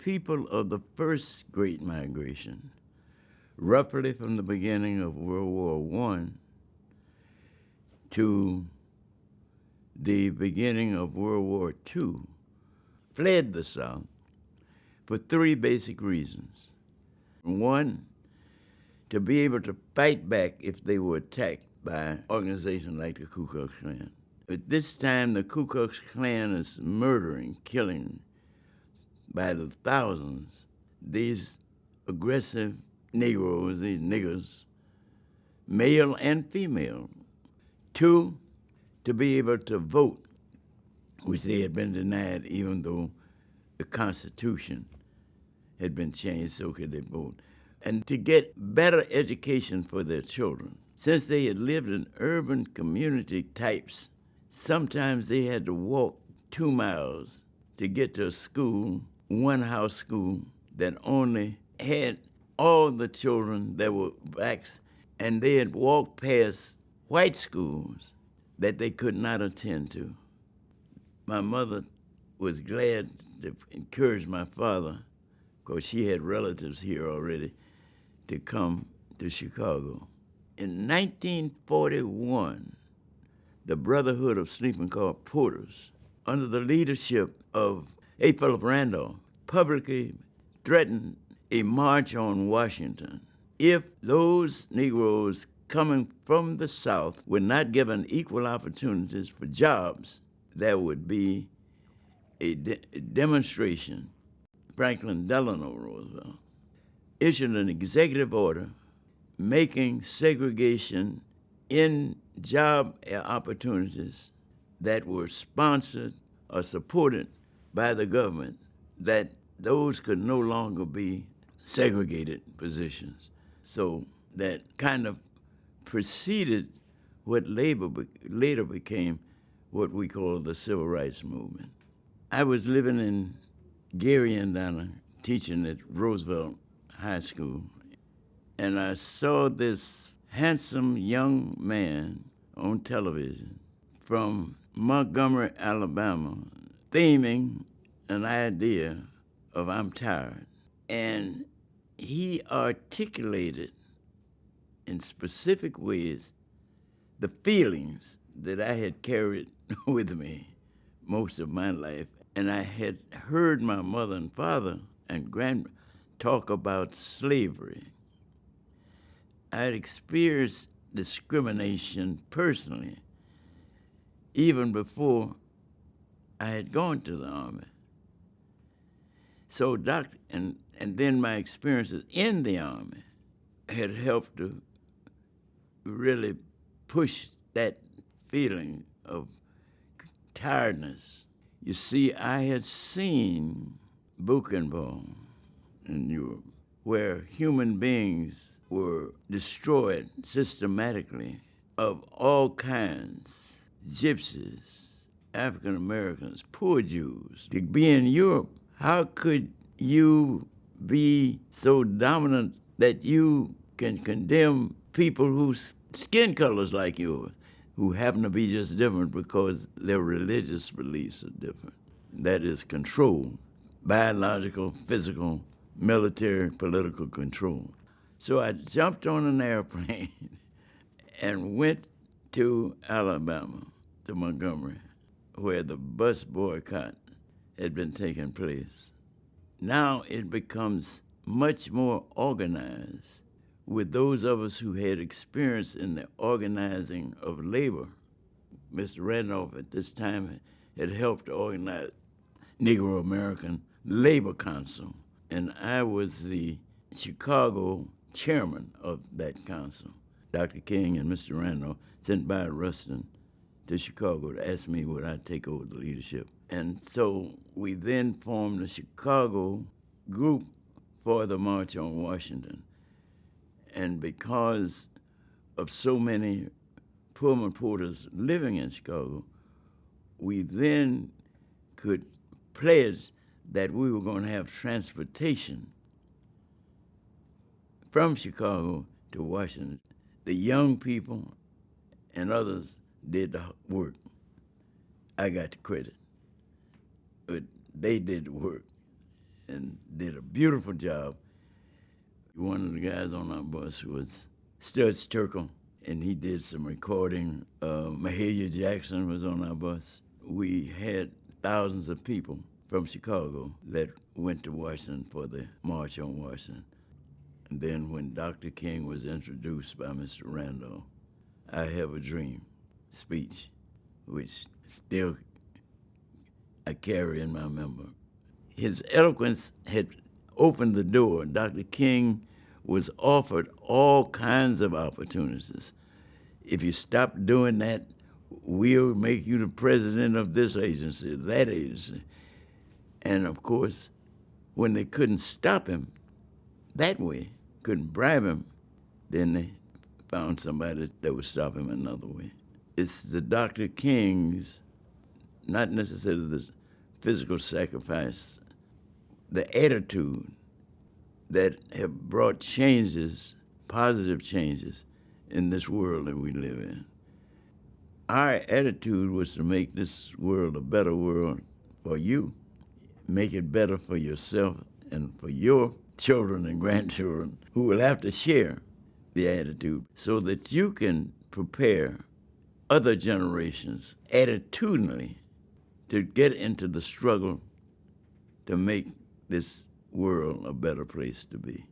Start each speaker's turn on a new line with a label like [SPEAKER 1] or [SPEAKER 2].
[SPEAKER 1] people of the first Great Migration, roughly from the beginning of World War I to the beginning of World War II, fled the South for three basic reasons. One, to be able to fight back if they were attacked by an organization like the Ku Klux Klan. At this time, the Ku Klux Klan is murdering, killing by the thousands these aggressive Negroes, these niggers, male and female. Two, to be able to vote, which they had been denied even though the Constitution had been changed so could they vote. And to get better education for their children. Since they had lived in urban community types, sometimes they had to walk 2 miles to get to a school, one house school, that only had all the children that were blacks, and they had walked past white schools that they could not attend to. My mother was glad to encourage my father, because she had relatives here already, to come to Chicago. In 1941, the Brotherhood of Sleeping Car Porters, under the leadership of A. Philip Randolph, publicly threatened a march on Washington if those Negroes coming from the South were not given equal opportunities for jobs. There would be a demonstration. Franklin Delano Roosevelt issued an executive order making segregation in job opportunities that were sponsored or supported by the government, that those could no longer be segregated positions. So that kind of preceded what later became what we call the Civil Rights Movement. I was living in Gary, Indiana, teaching at Roosevelt High School, and I saw this handsome young man on television from Montgomery, Alabama, theming an idea of I'm tired. And he articulated in specific ways the feelings that I had carried with me most of my life. And I had heard my mother and father and grandma talk about slavery. I had experienced discrimination personally, even before I had gone to the Army. So and then my experiences in the Army had helped to really push that feeling of tiredness. You see, I had seen Buchenwald in Europe, where human beings were destroyed systematically of all kinds, gypsies, African Americans, poor Jews. To be in Europe, how could you be so dominant that you can condemn people whose skin color's like yours, who happen to be just different because their religious beliefs are different? That is control, biological, physical, military, political control. So I jumped on an airplane and went to Alabama, to Montgomery, where the bus boycott had been taking place. Now it becomes much more organized with those of us who had experience in the organizing of labor. Mr. Randolph at this time had helped to organize Negro American Labor Council, and I was the Chicago chairman of that council. Dr. King and Mr. Randolph sent by Rustin to Chicago to ask me would I take over the leadership. And so we then formed a Chicago group for the March on Washington. And because of so many Pullman porters living in Chicago, we then could pledge that we were going to have transportation from Chicago to Washington. The young people and others did the work. I got the credit, but they did the work. and did a beautiful job. One of the guys on our bus was Studs Terkel, and he did some recording. Mahalia Jackson was on our bus. We had thousands of people from Chicago that went to Washington for the March on Washington. And then when Dr. King was introduced by Mr. Randolph, I Have a Dream speech, which still I carry in my memory. His eloquence had opened the door. Dr. King was offered all kinds of opportunities. If you stop doing that, we'll make you the president of this agency, that agency. And of course, when they couldn't stop him that way, couldn't bribe him, then they found somebody that would stop him another way. It's the Dr. King's, not necessarily the physical sacrifice, the attitude that have brought changes, positive changes, in this world that we live in. Our attitude was to make this world a better world for you, make it better for yourself and for your children and grandchildren who will have to share the attitude so that you can prepare other generations attitudinally to get into the struggle to make this world a better place to be.